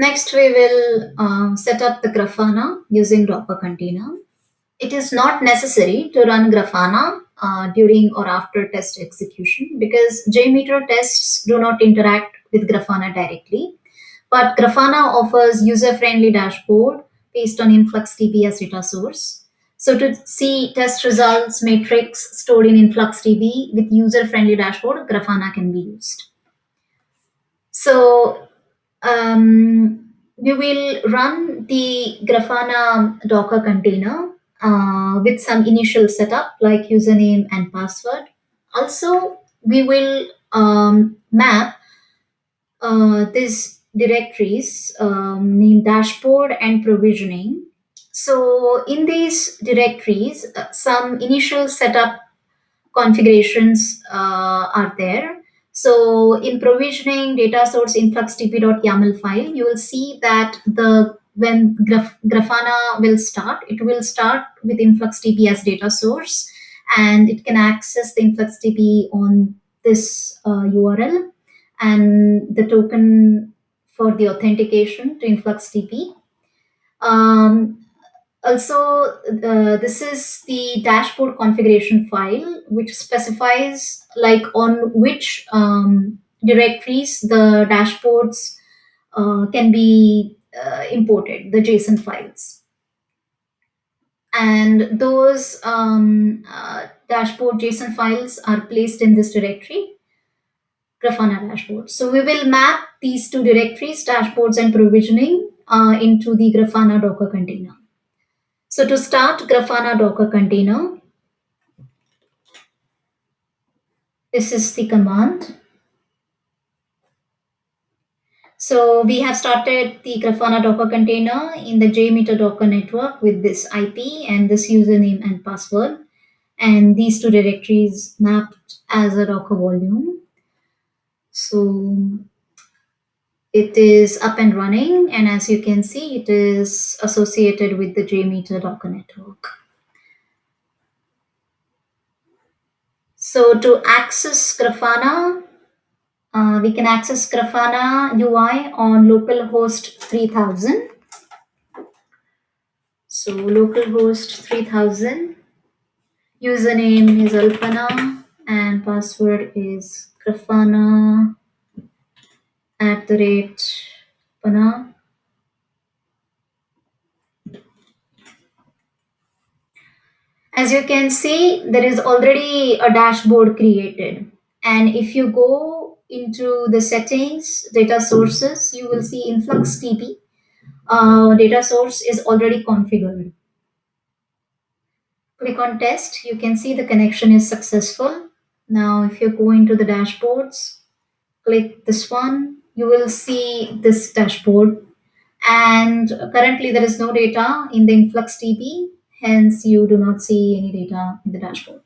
Next, we will set up the Grafana using Docker container. It is not necessary to run Grafana during or after test execution because JMeter tests do not interact with Grafana directly. But Grafana offers user-friendly dashboard based on InfluxDB as data source. So to see test results matrix stored in InfluxDB with user-friendly dashboard, Grafana can be used. So we will run the Grafana Docker container with some initial setup like username and password. Also, we will map these directories named dashboard and provisioning. So in these directories, some initial setup configurations are there. So in provisioning data source influxdb.yaml file, you will see that when Grafana will start, it will start with influxdb as data source, and it can access the influxdb on this URL and the token for the authentication to influxdb. Also, this is the dashboard configuration file, which specifies like on which directories the dashboards can be imported, the JSON files. And those dashboard JSON files are placed in this directory, Grafana dashboard. So we will map these two directories, dashboards and provisioning, into the Grafana Docker container. So to start Grafana Docker container, this is the command. So we have started the Grafana Docker container in the JMeter Docker network with this IP and this username and password, and these two directories mapped as a Docker volume. So it is up and running, and as you can see, it is associated with the JMeter Docker network. So to access Grafana, we can access Grafana UI on localhost 3000. So localhost 3000, username is Alpana and password is Grafana @Pana. As you can see, there is already a dashboard created. And if you go into the settings, data sources, you will see InfluxDB. Data source is already configured. Click on test, you can see the connection is successful. Now, if you go into the dashboards, click this one, you will see this dashboard. And currently there is no data in the InfluxDB, hence you do not see any data in the dashboard.